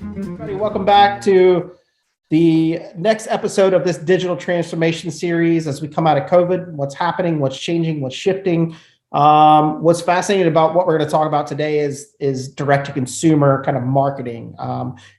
Everybody, welcome back to the next episode of this digital transformation series as we come out of COVID. What's happening, what's changing, what's shifting. What's fascinating about what we're going to talk about today is direct-to-consumer kind of marketing.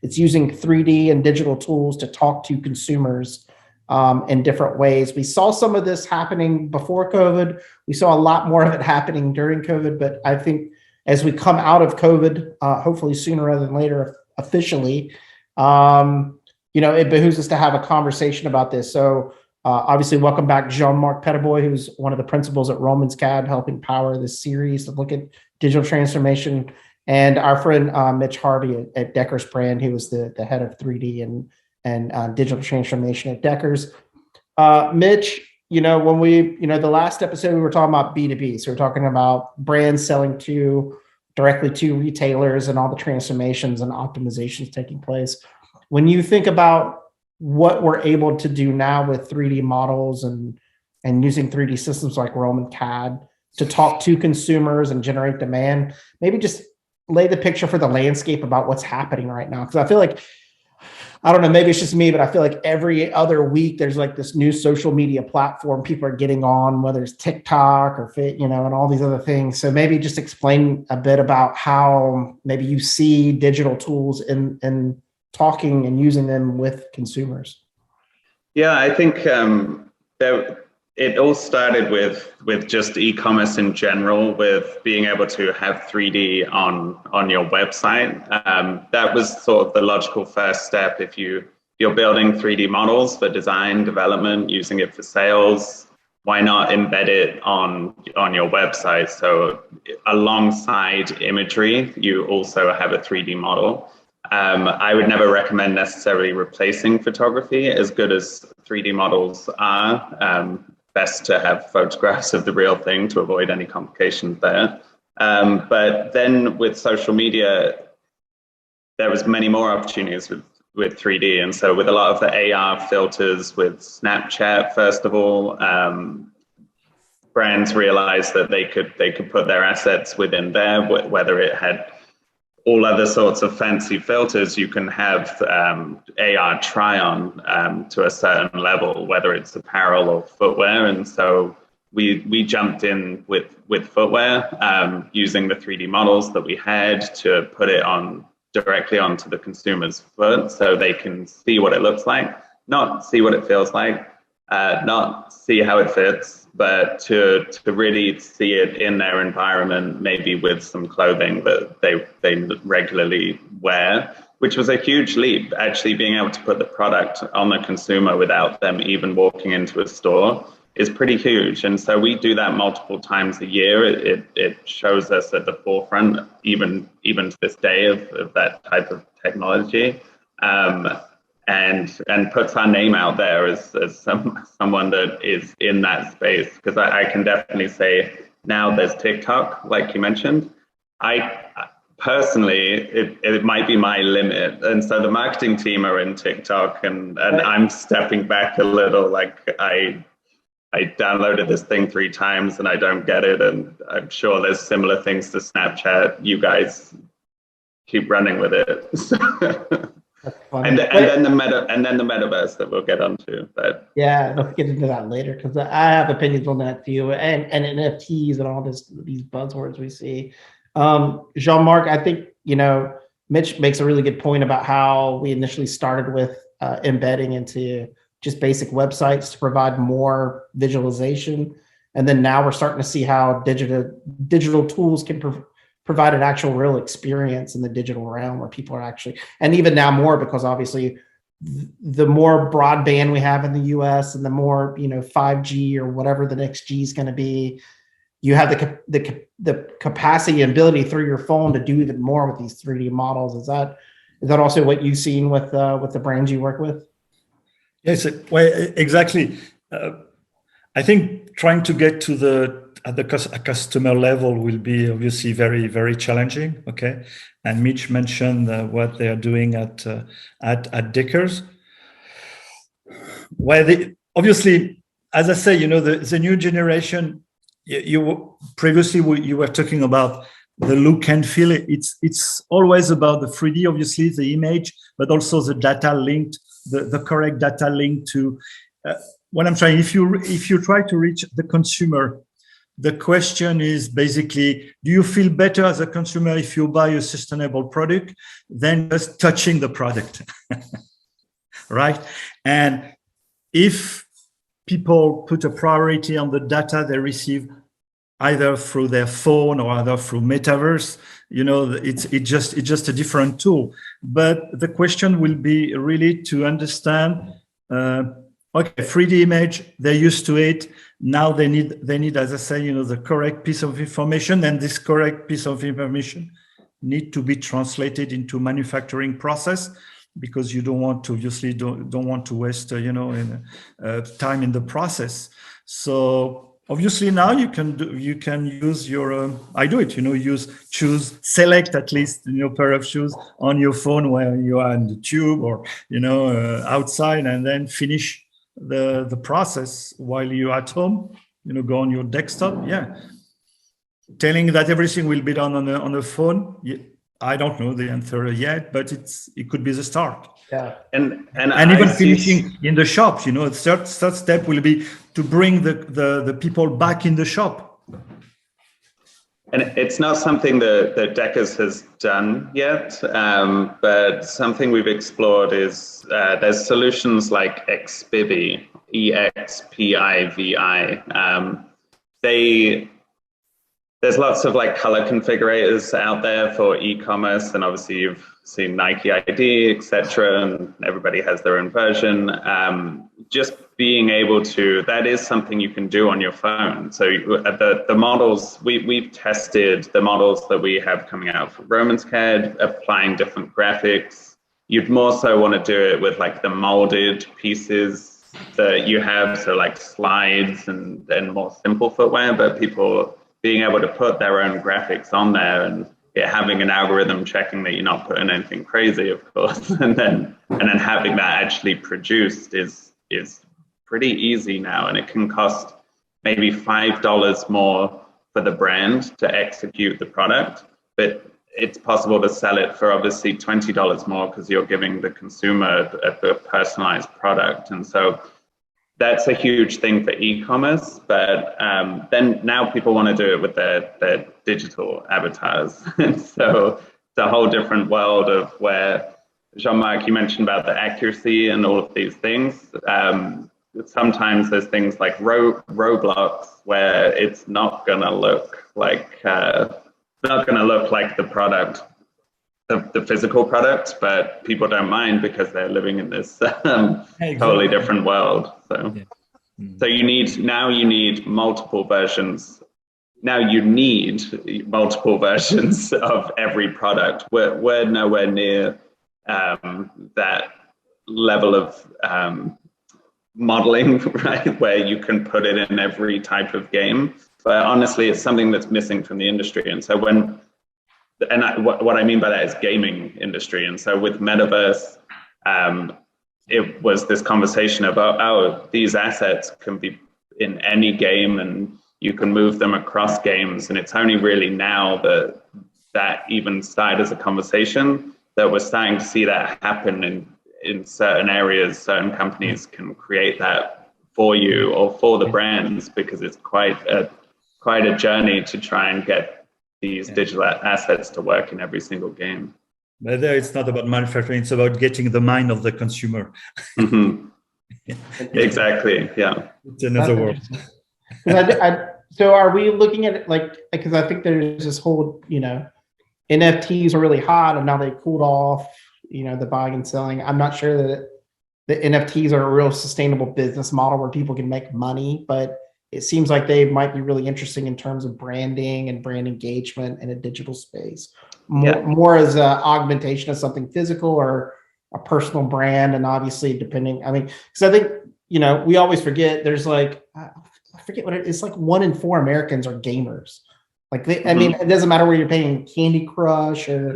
It's using 3D and digital tools to talk to consumers in different ways. We saw some of this happening before COVID. We saw a lot more of it happening during COVID, but I think as we come out of COVID, hopefully sooner rather than later, officially, it behooves us to have a conversation about this. So obviously, welcome back, Jean-Marc Petitboy, who's one of the principals at Romans CAD, helping power this series to look at digital transformation, and our friend Mitch Harvey at Deckers Brand, who was the head of 3D and digital transformation at Deckers. Mitch, when the last episode we were talking about B2B, so we're talking about brands selling directly to retailers and all the transformations and optimizations taking place. When you think about what we're able to do now with 3D models and using 3D systems like Roman CAD to talk to consumers and generate demand, maybe just lay the picture for the landscape about what's happening right now. Because I feel like, I don't know, maybe it's just me, but I feel like every other week there's like this new social media platform people are getting on, whether it's TikTok or and all these other things. So maybe just explain a bit about how maybe you see digital tools in talking and using them with consumers. Yeah, I think it all started with just e-commerce in general, with being able to have 3D on your website. That was sort of the logical first step. If you're building 3D models for design, development, using it for sales, why not embed it on your website? So alongside imagery, you also have a 3D model. I would never recommend necessarily replacing photography. As good as 3D models are, best to have photographs of the real thing to avoid any complications there. But then with social media, there was many more opportunities with 3D. And so with a lot of the AR filters with Snapchat, first of all, brands realized that they could put their assets within there, whether it had all other sorts of fancy filters. You can have AR try-on to a certain level, whether it's apparel or footwear. And so we jumped in with footwear, using the 3D models that we had to put it directly onto the consumer's foot, so they can see what it looks like, not see what it feels like, not see how it fits, but to really see it in their environment, maybe with some clothing that they regularly wear, which was a huge leap, actually being able to put the product on the consumer without them even walking into a store is pretty huge. And so we do that multiple times a year. It shows us at the forefront, even to this day, of that type of technology. And puts our name out there as someone that is in that space. Because I can definitely say now there's TikTok, like you mentioned. I personally, it might be my limit. And so the marketing team are in TikTok, and I'm stepping back a little. Like I downloaded this thing 3 times and I don't get it. And I'm sure there's similar things to Snapchat. You guys keep running with it. And then the metaverse that we'll get onto. But yeah, let's get into that later, because I have opinions on that too, and NFTs and all these buzzwords we see. Jean-Marc, I think Mitch makes a really good point about how we initially started with embedding into just basic websites to provide more visualization, and then now we're starting to see how digital tools can provide an actual real experience in the digital realm, where people are actually, and even now more, because obviously the more broadband we have in the US and the more 5G or whatever the next G is going to be, you have the capacity and ability through your phone to do even more with these 3D models. Is that also what you've seen with the brands you work with? Yes, well, exactly. I think trying to get to at the customer level will be obviously very, very challenging. Okay, and Mitch mentioned what they are doing at Deckers. Well, obviously, as I say, the new generation. You previously you were talking about the look and feel. It's always about the 3D, obviously, the image, but also the data linked, the correct data linked to what I'm trying. If you try to reach the consumer, the question is basically, do you feel better as a consumer if you buy a sustainable product than just touching the product? Right? And if people put a priority on the data they receive either through their phone or either through Metaverse, it's just a different tool. But the question will be really to understand, okay, 3D image, they're used to it. Now they need, as I say, the correct piece of information, and this correct piece of information need to be translated into manufacturing process, because you don't want to, obviously don't want to waste time in the process. So obviously now you can use your I do it, select at least pair of shoes on your phone where you are in the tube or outside, and then finish the process while you're at home, go on your desktop. Yeah, telling that everything will be done on the phone, I don't know the answer yet, but it could be the start. Yeah, and even finishing in the shop. The third step will be to bring the people back in the shop. And it's not something that Deckers has done yet, but something we've explored is there's solutions like Expivi, EXPIVI. There's lots of color configurators out there for e-commerce, and obviously you've seen Nike ID, etc., and everybody has their own version. Just being able to, that is something you can do on your phone. So the models, we've tested the models that we have coming out for Roman's CAD, applying different graphics. You'd more so want to do it with the molded pieces that you have, so slides and more simple footwear, but people being able to put their own graphics on there, and having an algorithm checking that you're not putting anything crazy, of course, and then having that actually produced is pretty easy now, and it can cost maybe $5 more for the brand to execute the product, but it's possible to sell it for obviously $20 more because you're giving the consumer a personalized product. And so that's a huge thing for e-commerce, but then now people want to do it with their digital avatars. And so it's a whole different world of where, Jean-Marc, you mentioned about the accuracy and all of these things. Sometimes there's things like Roblox where it's not going to look like the product, the physical product, but people don't mind because they're living in this totally different world. So, so you need multiple versions. Now you need multiple versions of every product. We're nowhere near that level of modeling, right, where you can put it in every type of game. But honestly, it's something that's missing from the industry. And so what I mean by that is gaming industry. And so with Metaverse, it was this conversation about, these assets can be in any game and you can move them across games. And it's only really now that even started as a conversation that we're starting to see that happen in certain areas. Certain companies can create that for you or for the brands, because it's quite a journey to try and get these digital assets to work in every single game. But there, it's not about manufacturing; it's about getting the mind of the consumer. Mm-hmm. Exactly. Yeah. It's another world. So, are we looking at it because I think there's this whole, NFTs are really hot and now they cooled off. The buying and selling. I'm not sure that the NFTs are a real sustainable business model where people can make money, but it seems like they might be really interesting in terms of branding and brand engagement in a digital space, more as an augmentation of something physical or a personal brand. And obviously because I think, we always forget there's I forget what it's 1 in 4 Americans are gamers. It doesn't matter where you're playing Candy Crush or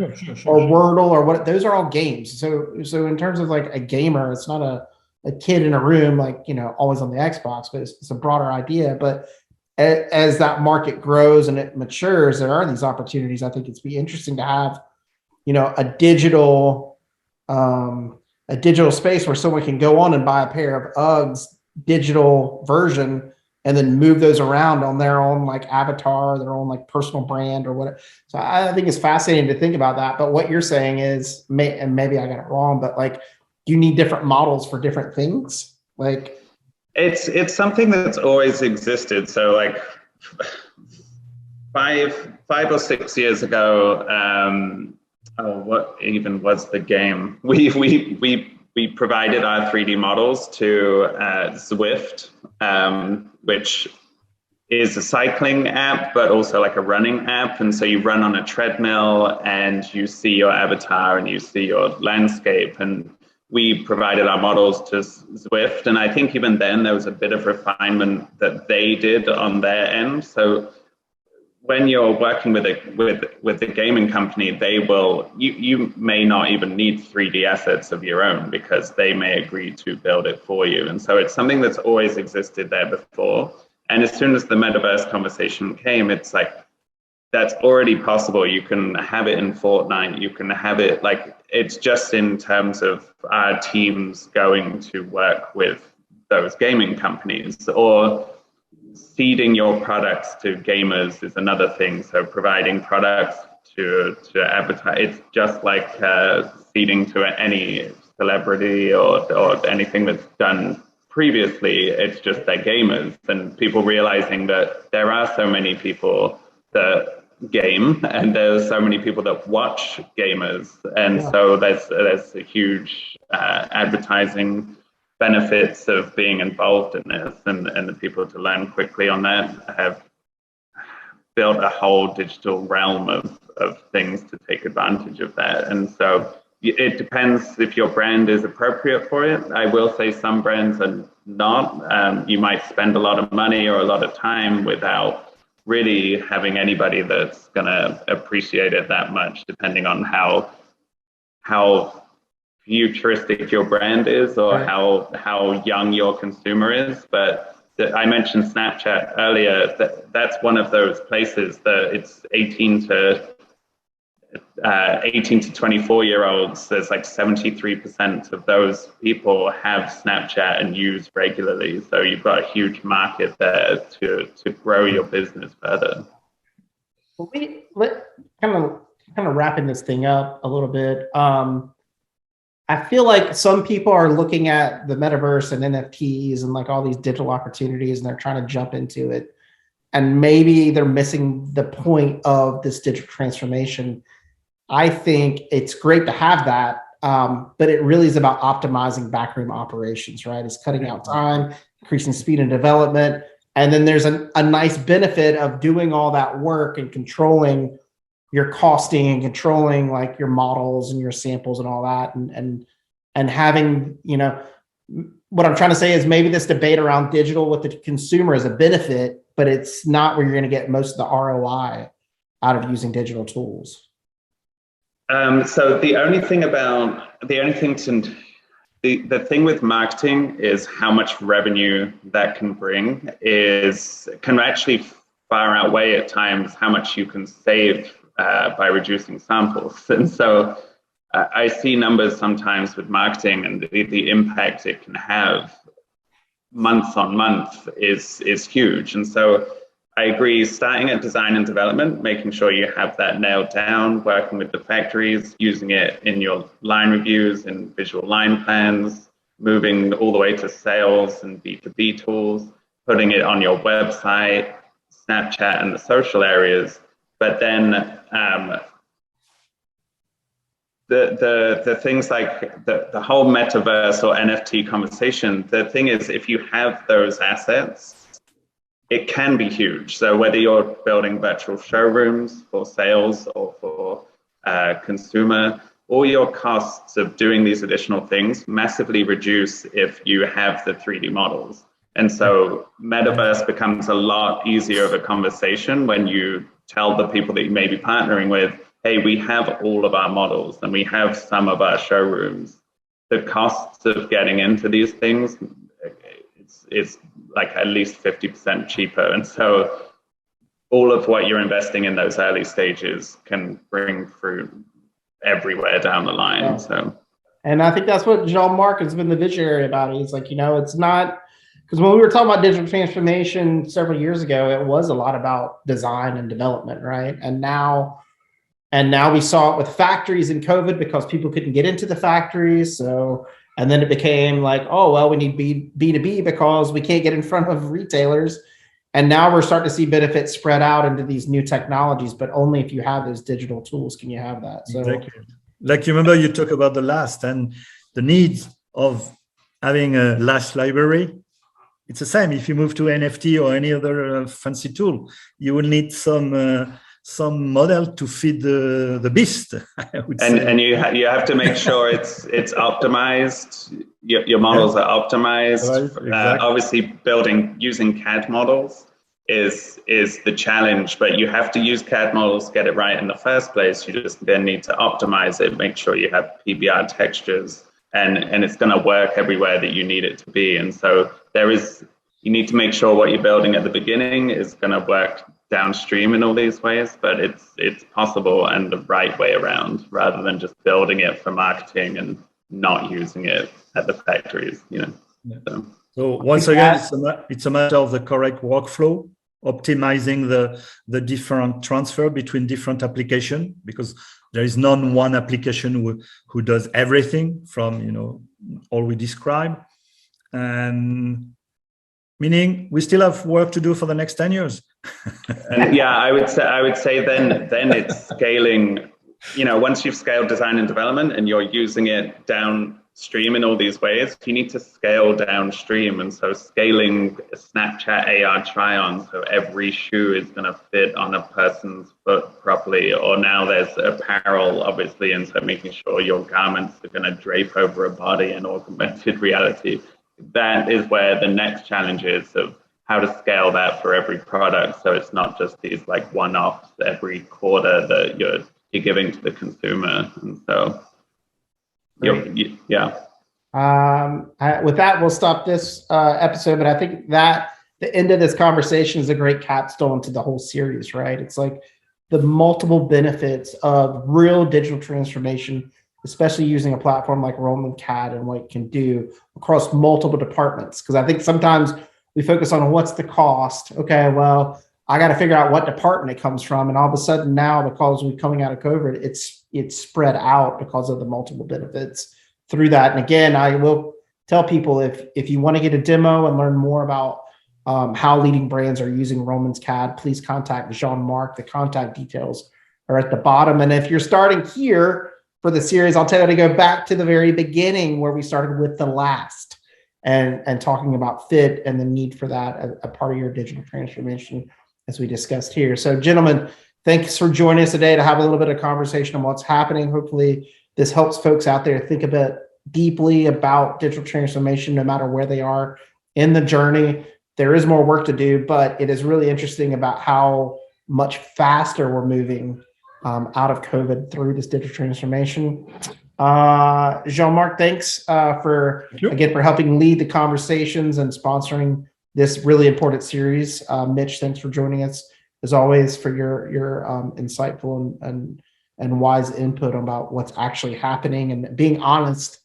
Wordle or what, those are all games. So in terms of a gamer, it's not a kid in a room, always on the Xbox, but it's a broader idea. But as that market grows and it matures, there are these opportunities. I think it's be interesting to have, a digital space where someone can go on and buy a pair of Uggs digital version and then move those around on their own like avatar, their own like personal brand or whatever. So I think it's fascinating to think about that. But what you're saying is, and maybe I got it wrong, but like you need different models for different things. Like it's something that's always existed. So like 5 or 6 years ago, what even was the game? We provided our 3D models to Zwift, which is a cycling app, but also like a running app. And so you run on a treadmill and you see your avatar and you see your landscape. And we provided our models to Zwift. And I think even then there was a bit of refinement that they did on their end. So when you're working with a gaming company, they will, you may not even need 3D assets of your own because they may agree to build it for you. And so it's something that's always existed there before. And as soon as the metaverse conversation came, it's like, that's already possible. You can have it in Fortnite. You can have it like, it's just in terms of our teams going to work with those gaming companies, or seeding your products to gamers is another thing. So providing products to advertise, it's just like seeding to any celebrity or anything that's done previously. It's just they're gamers, and people realizing that there are so many people that game and there's so many people that watch gamers, and so there's a huge advertising benefits of being involved in this, and the people to learn quickly on that have built a whole digital realm of things to take advantage of that. And so it depends if your brand is appropriate for it. I will say some brands are not. You might spend a lot of money or a lot of time without really having anybody that's going to appreciate it that much, depending on how futuristic your brand is, or how young your consumer is. But I mentioned Snapchat earlier. That's one of those places that it's 18 to 24-year-olds. There's like 73% of those people have Snapchat and use regularly. So you've got a huge market there to grow your business further. Well, let kind of wrapping this thing up a little bit. I feel like some people are looking at the metaverse and NFTs and like all these digital opportunities, and they're trying to jump into it. And maybe they're missing the point of this digital transformation. I think it's great to have that, but it really is about optimizing backroom operations, right? It's cutting out time, increasing speed and development. And then there's a nice benefit of doing all that work and controlling your costing and controlling like your models and your samples and all that, and having, what I'm trying to say is maybe this debate around digital with the consumer is a benefit, but it's not where you're going to get most of the ROI out of using digital tools. So the thing with marketing is how much revenue that can bring can actually far outweigh at times how much you can save by reducing samples. And so I see numbers sometimes with marketing, and the impact it can have month on month is huge. And so I agree, starting at design and development, making sure you have that nailed down, working with the factories, using it in your line reviews and visual line plans, moving all the way to sales and B2B tools, putting it on your website, Snapchat, and the social areas. But then the things like the whole metaverse or NFT conversation, the thing is, if you have those assets, it can be huge. So whether you're building virtual showrooms for sales or for consumer, all your costs of doing these additional things massively reduce if you have the 3D models. And so metaverse becomes a lot easier of a conversation when you tell the people that you may be partnering with, hey, we have all of our models and we have some of our showrooms. The costs of getting into these things, is like at least 50% cheaper. And so all of what you're investing in those early stages can bring fruit everywhere down the line. Yeah. So, and I think that's what Jean-Marc has been the visionary about. He's like, it's not, because when we were talking about digital transformation several years ago, it was a lot about design and development, right? And now we saw it with factories in COVID because people couldn't get into the factories. So, and then it became like, oh, well, we need B2B because we can't get in front of retailers. And now we're starting to see benefits spread out into these new technologies, but only if you have those digital tools can you have that. So, exactly. Like you remember, you talk about the last and the needs of having a last library. It's the same. If you move to NFT or any other fancy tool, you will need some model to feed the beast. I would say. And you have to make sure it's optimized. Your models are optimized. Right, exactly. Obviously, using CAD models is the challenge, but you have to use CAD models to get it right in the first place. You just then need to optimize it, make sure you have PBR textures, and it's going to work everywhere that you need it to be. And so you need to make sure what you're building at the beginning is going to work downstream in all these ways, but it's possible and the right way around, rather than just building it for marketing and not using it at the factories, Yeah. So once again, it's a matter of the correct workflow, optimizing the different transfer between different applications, because there is not one application who does everything from all we describe, and meaning we still have work to do for the next 10 years. And yeah, I would say then it's scaling. Once you've scaled design and development and you're using it downstream in all these ways, you need to scale downstream. And so scaling Snapchat AR try-on, so every shoe is going to fit on a person's foot properly. Or now there's apparel, obviously, and so making sure your garments are going to drape over a body in augmented reality. That is where the next challenge is, of how to scale that for every product, so it's not just these like one-offs every quarter that you're giving to the consumer. And so, yeah. With that, we'll stop this episode. But I think that the end of this conversation is a great capstone to the whole series, right? It's like the multiple benefits of real digital transformation, especially using a platform like Roman CAD and what it can do across multiple departments. Because I think sometimes we focus on what's the cost. Okay, well, I got to figure out what department it comes from. And all of a sudden now, because we're coming out of COVID, it's spread out because of the multiple benefits through that. And again, I will tell people, if you want to get a demo and learn more about how leading brands are using Roman's CAD, please contact Jean-Marc. The contact details are at the bottom. And if you're starting here for the series, I'll tell you to go back to the very beginning where we started with the last and talking about fit and the need for that as a part of your digital transformation, as we discussed here. So gentlemen, thanks for joining us today to have a little bit of conversation on what's happening. Hopefully this helps folks out there think a bit deeply about digital transformation, no matter where they are in the journey. There is more work to do, but it is really interesting about how much faster we're moving out of COVID through this digital transformation. Jean-Marc, thanks for helping lead the conversations and sponsoring this really important series. Mitch, thanks for joining us as always for your insightful and wise input about what's actually happening and being honest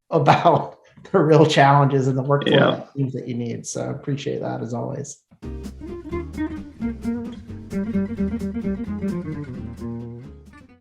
about the real challenges and the workflow teams that you need. So appreciate that as always.